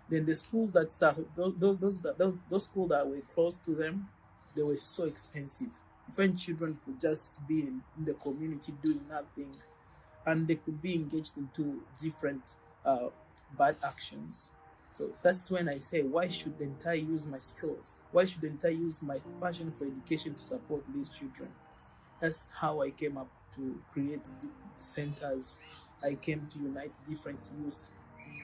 Then the school that's those schools that were close to them, they were so expensive. Even children could just be in the community doing nothing, and they could be engaged into different uh, bad actions. So that's when I say, why shouldn't I use my skills? Why shouldn't I use my passion for education to support these children? That's how I came up to create the centers. I came to unite different youth,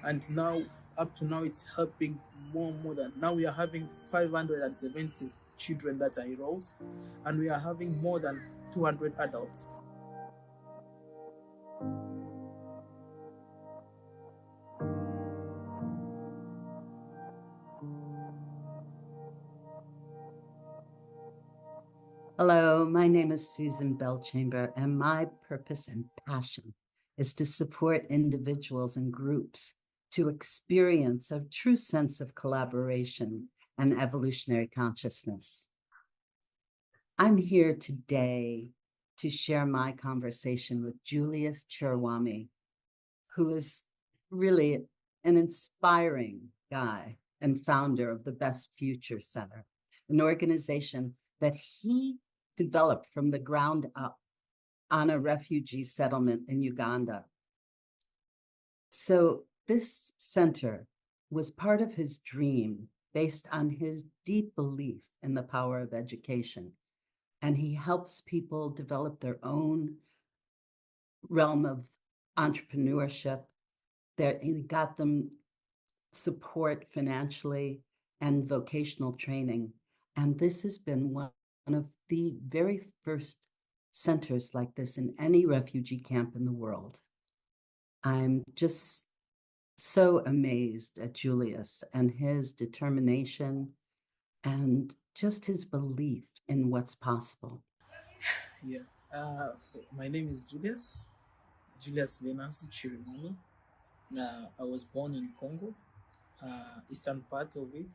and now up to now it's helping more than now we are having 570 children that are enrolled, and we are having more than 200 adults. Hello, my name is Susan Belchamber, and my purpose and passion is to support individuals and groups to experience a true sense of collaboration and evolutionary consciousness. I'm here today to share my conversation with Julius Chirimwami, who is really an inspiring guy and founder of the Best Future Center, an organization that he developed from the ground up on a refugee settlement in Uganda. So this center was part of his dream based on his deep belief in the power of education. And he helps people develop their own realm of entrepreneurship. That he got them support financially and vocational training. And this has been one of the very first centers like this in any refugee camp in the world. I'm just so amazed at Julius and his determination and just his belief in what's possible. Yeah. So my name is Julius Venancy Chirimwami. I was born in Congo, eastern part of it.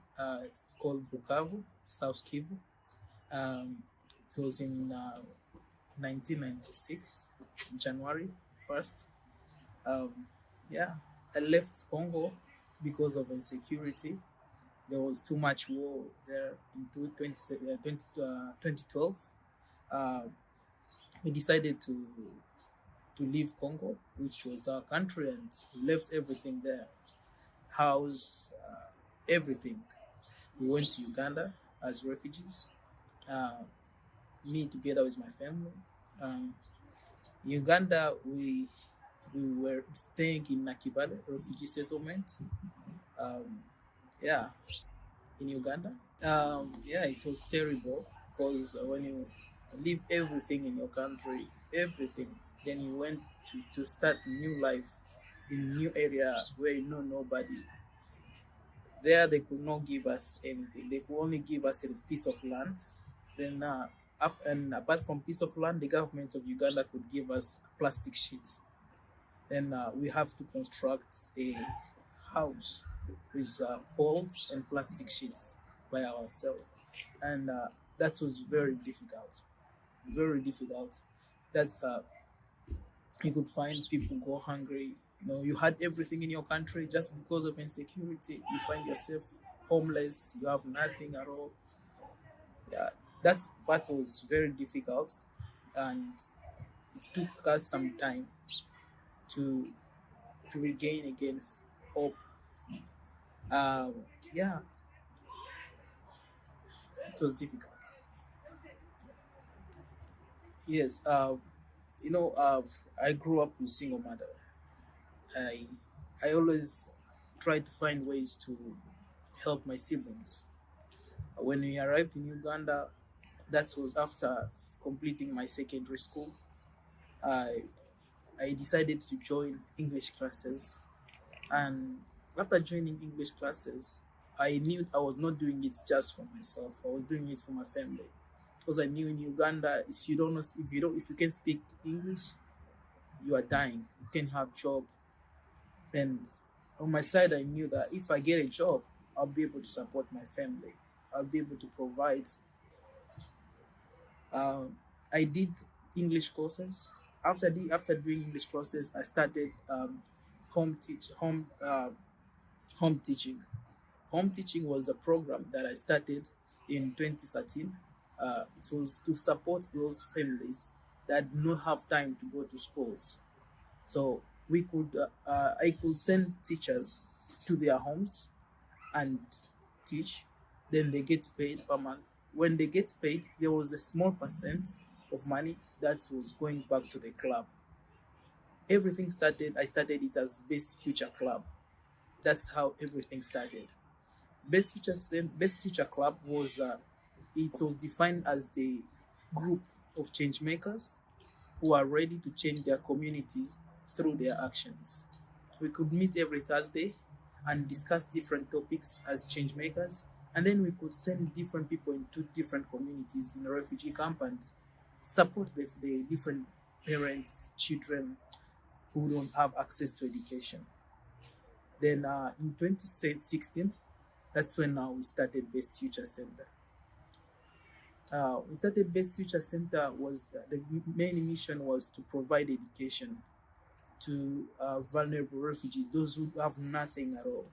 It's called Bukavu, South Kivu. It was in 1996, January 1st. Um, yeah, I left Congo because of insecurity. There was too much war there in 2012. Uh, we decided to leave Congo, which was our country, and left everything there, house, everything. We went to Uganda as refugees, uh, me together with my family. Um, in Uganda, we were staying in Nakivale refugee settlement. Um, yeah, in Uganda. Yeah, it was terrible because when you leave everything in your country, everything, then you went to start new life in new area where you know nobody. There, they could not give us anything. They could only give us a piece of land. Then, and apart from piece of land, the government of Uganda could give us a plastic sheet. Then we have to construct a house with poles and plastic sheets by ourselves, and that was very difficult. Very difficult. That's you could find people go hungry. You know, you had everything in your country just because of insecurity. You find yourself homeless. You have nothing at all. Yeah, that part was very difficult, and it took us some time to to regain again hope. Um, yeah, it was difficult. Yes, you know, I grew up with single mother. I I always try to find ways to help my siblings. When we arrived in Uganda, that was after completing my secondary school. I I decided to join English classes, and after joining English classes, I knew I was not doing it just for myself. I was doing it for my family, because I knew in Uganda, if you can speak English, you are dying. You can have job, and on my side, I knew that if I get a job, I'll be able to support my family. I'll be able to provide. Um, I did English courses. After doing English courses, I started home teaching. Home teaching was a program that I started in 2013. It was to support those families that do not have time to go to schools. So I could send teachers to their homes and teach. Then they get paid per month. When they get paid, there was a small percent of money that was going back to the club. Everything started. I started it as Best Future Club. That's how everything started. Best Future Club was it was defined as the group of change makers who are ready to change their communities through their actions. We could meet every Thursday and discuss different topics as change makers, and then we could send different people into different communities in a refugee camp and support the different parents, children who don't have access to education. Then in 2016, that's when we started Best Future Center. We started Best Future Center was the main mission was to provide education to vulnerable refugees, those who have nothing at all,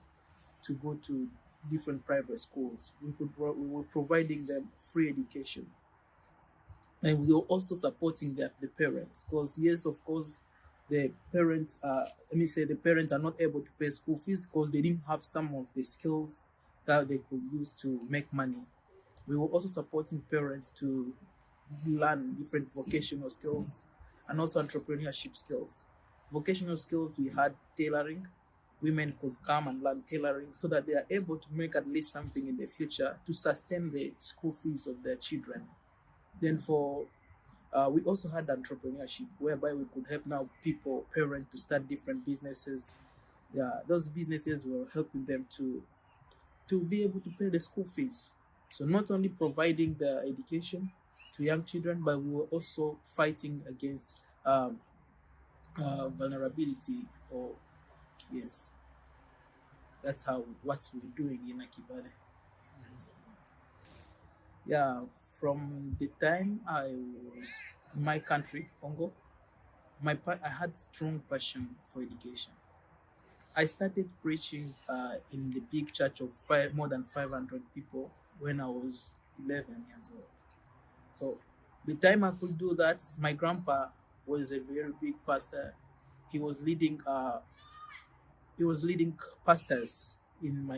to go to different private schools. We were providing them free education, and we were also supporting the parents because yes, of course, the parents let me say the parents are not able to pay school fees because they didn't have some of the skills that they could use to make money. We were also supporting parents to learn different vocational skills and also entrepreneurship skills. Vocational skills, we had tailoring. Women could come and learn tailoring so that they are able to make at least something in the future to sustain the school fees of their children. Then for we also had entrepreneurship, whereby we could help now people, parents, to start different businesses. Yeah, those businesses were helping them to be able to pay the school fees. So not only providing the education to young children, but we were also fighting against vulnerability. Or yes, that's how what we're doing in Nakivale. Yeah, from the time I was in my country, Congo, I had strong passion for education. I started preaching in the big church of more than 500 people when I was 11 years old. So the time I could do that, my grandpa was a very big pastor. He was leading pastors in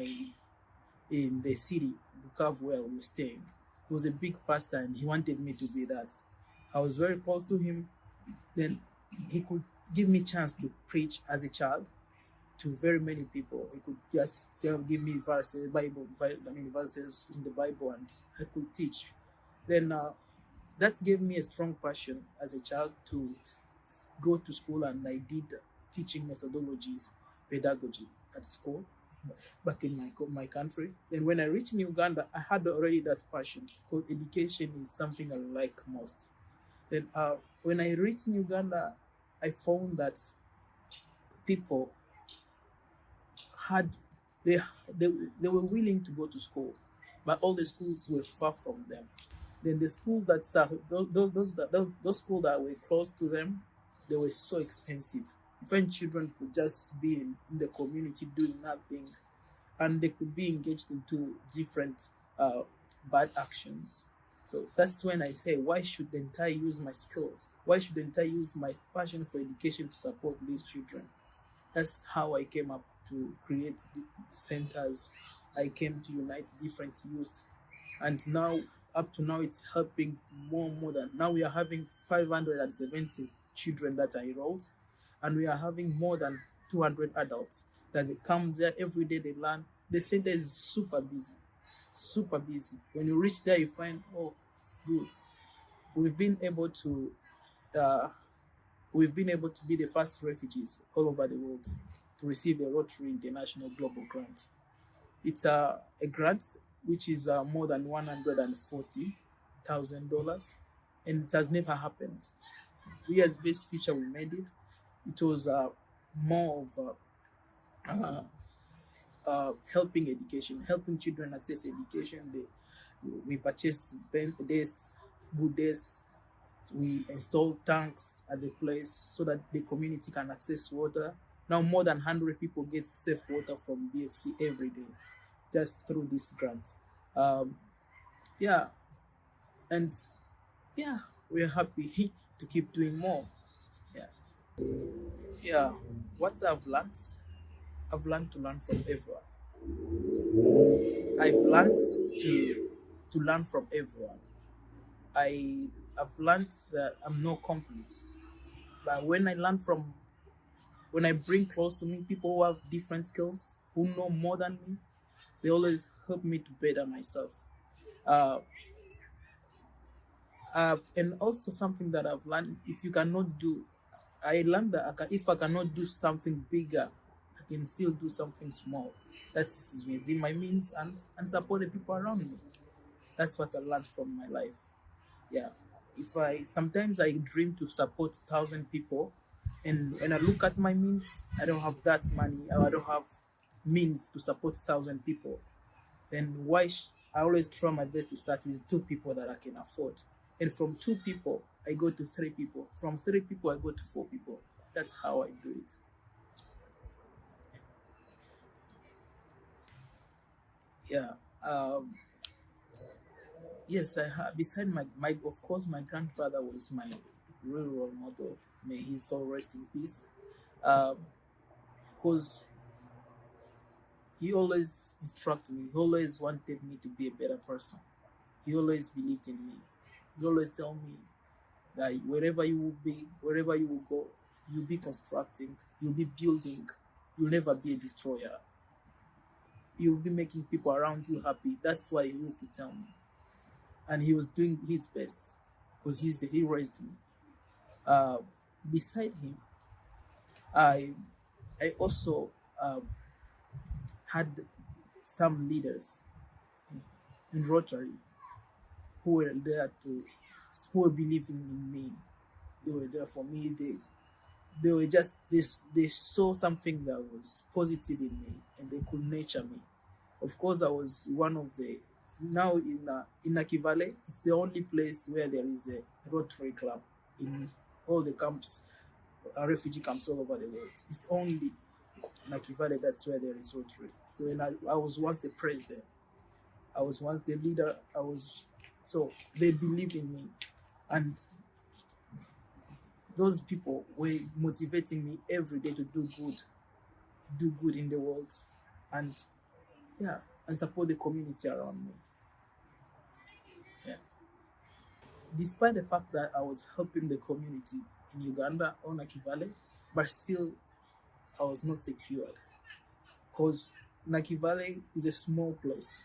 the city, Bukavu, where we were staying. He was a big pastor and he wanted me to be that. I was very close to him. Then he could give me chance to preach as a child to very many people. He could just give me verses, verses in the Bible, and I could teach. Then that gave me a strong passion as a child to go to school, and I did teaching methodologies, pedagogy at school back in my country. Then when I reached in Uganda, I had already that passion because education is something I like most. Then when I reached in Uganda, I found that people had they, they they were willing to go to school, but all the schools were far from them. Then the schools that those schools that were close to them, they were so expensive. Even children could just be in the community doing nothing, and they could be engaged into different uh, bad actions. So that's when I say, why shouldn't I use my skills? Why shouldn't I use my passion for education to support these children? That's how I came up to create the centers. I came to unite different youth, and now up to now it's helping more than now we are having 570 children that are enrolled, and we are having more than 200 adults that they come there every day. They learn. The center is super busy. When you reach there, you find, oh, it's good. We've been able to uh, we've been able to be the first refugees all over the world to receive the Rotary International Global Grant. It's a grant which is more than $140,000, and it has never happened. We as Best Future, we made it. It was more of helping education, helping children access education. We purchased desks, good desks. We installed tanks at the place so that the community can access water. Now more than 100 people get safe water from BFC every day. just through this grant. Um, yeah, and yeah, we're happy to keep doing more. Yeah, yeah. What I've learned to learn from everyone. I've learned to learn from everyone. I've learned that I'm not complete, but when I bring close to me people who have different skills, who know more than me, they always help me to better myself. Uh, and also something that I've learned: if you cannot do, I learned that if I cannot do something bigger, I can still do something small. That's within my means and support the people around me. That's what I learned from my life. Yeah. If I sometimes I dream to support 1,000 people, and when I look at my means, I don't have that money, or I don't have means to support 1,000 people. Then I always try my best to start with 2 people that I can afford, and from 2 people I go to 3 people. From 3 people I go to 4 people. That's how I do it. Yeah. Um, yes, I have. Beside my, of course, my grandfather was my real role model. May his soul rest in peace. Because he always instructed me. He always wanted me to be a better person. He always believed in me. He always tell me that wherever you will be, wherever you will go, you'll be constructing, you'll be building, you'll never be a destroyer. You'll be making people around you happy. That's why he used to tell me. And he was doing his best because he raised me. Uh, Beside him, I I also had some leaders in Rotary who were there to who were believing in me. They were there for me. They were just they saw something that was positive in me and they could nurture me. Of course, I was one of the now in Nakivale. It's the only place where there is a Rotary club in all the camps, refugee camps all over the world. It's only Nakivale that's where there is Rotary. So when I was once a president. I was once the leader. So they believed in me, and those people were motivating me every day to do good in the world, and yeah, and support the community around me. Yeah. Despite the fact that I was helping the community in Uganda or Nakivale, but still I was not secure because Nakivale is a small place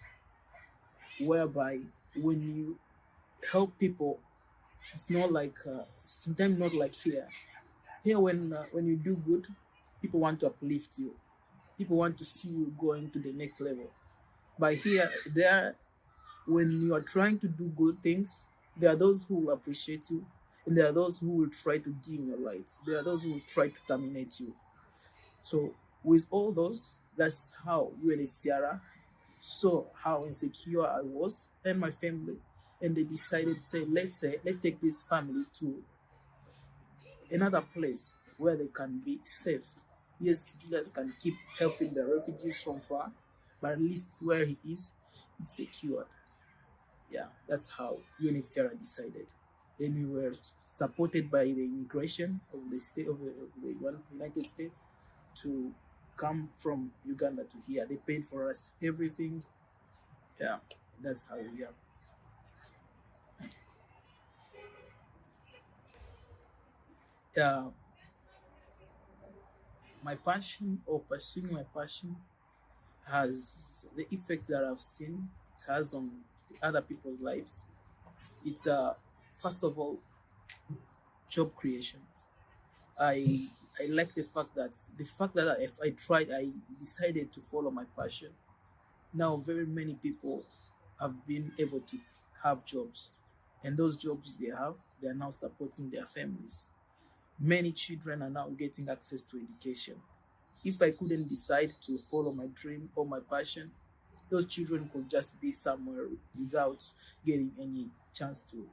whereby when you help people, it's not like sometimes not like here. Here, when you do good, people want to uplift you. People want to see you going to the next level. But here, there, when you are trying to do good things, there are those who will appreciate you, and there are those who will try to dim your lights. There are those who will try to terminate you. So, with all those, that's how UNHCR saw how insecure I was and my family, and they decided to let's take this family to another place where they can be safe. Yes, Julius can keep helping the refugees from far, but at least where he is secured. Yeah, that's how UNHCR decided. Then we were supported by the immigration of the state of the United States to come from Uganda to here. They paid for us everything. Yeah, that's how we are. Yeah, my passion or pursuing my passion has the effect that I've seen it has on other people's lives. It's first of all job creation. I like the fact that if I tried, I decided to follow my passion. Now very many people have been able to have jobs, and those jobs they are now supporting their families. Many children are now getting access to education. If I couldn't decide to follow my dream or my passion, those children could just be somewhere without getting any chance to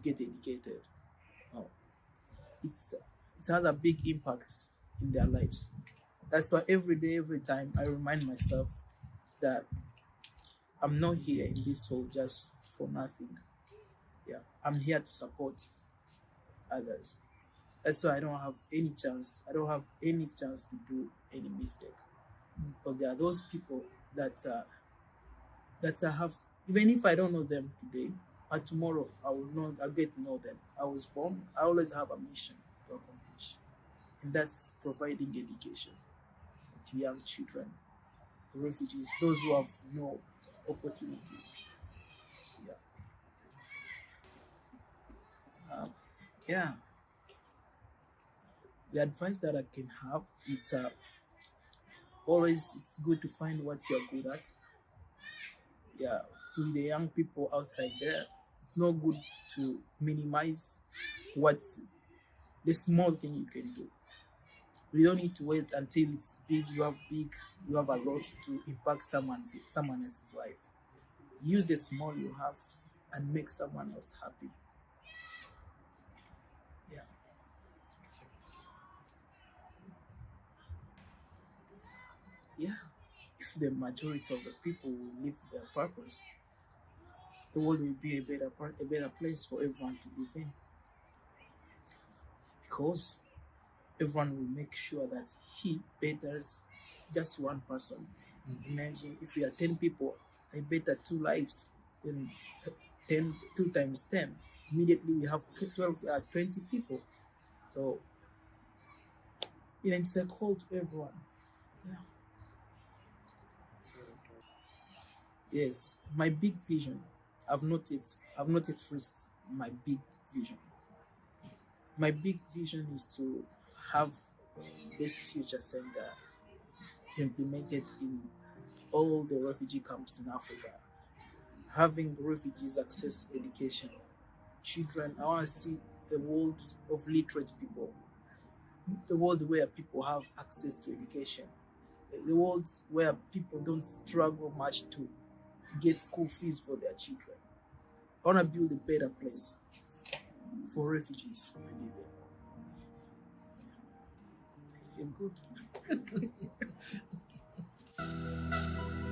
get educated. Oh, it's it has a big impact in their lives. That's why every day, every time, I remind myself that I'm not here in this world just for nothing. Yeah, I'm here to support others. That's why I don't have any chance. I don't have any chance to do any mistake, because there are those people that I have. Even if I don't know them today, but tomorrow I will know. I get to know them. I was born. I always have a mission to accomplish, and that's providing education to young children, refugees, those who have no opportunities. Yeah, yeah. The advice that I can have, it's always it's good to find what you're good at. Yeah, to the young people outside there, it's not good to minimize what's the small thing you can do. You don't need to wait until it's big. You have a lot to impact someone else's life. Use the small you have and make someone else happy. Yeah, yeah. If the majority of the people will live their purpose, the world will be a better place for everyone to live in, because everyone will make sure that he betters just one person. Imagine if we are 10 people, I better two lives, then 10, 2 times 10. Immediately we have 12, 20 people. So, it's a call to everyone. Yeah. Yes, my big vision. I've not yet reached my big vision. My big vision is to have this future center implemented in all the refugee camps in Africa, having refugees access education. Children, I want to see a world of literate people, the world where people have access to education, the world where people don't struggle much to get school fees for their children. I want to build a better place for refugees to live in. I feel good.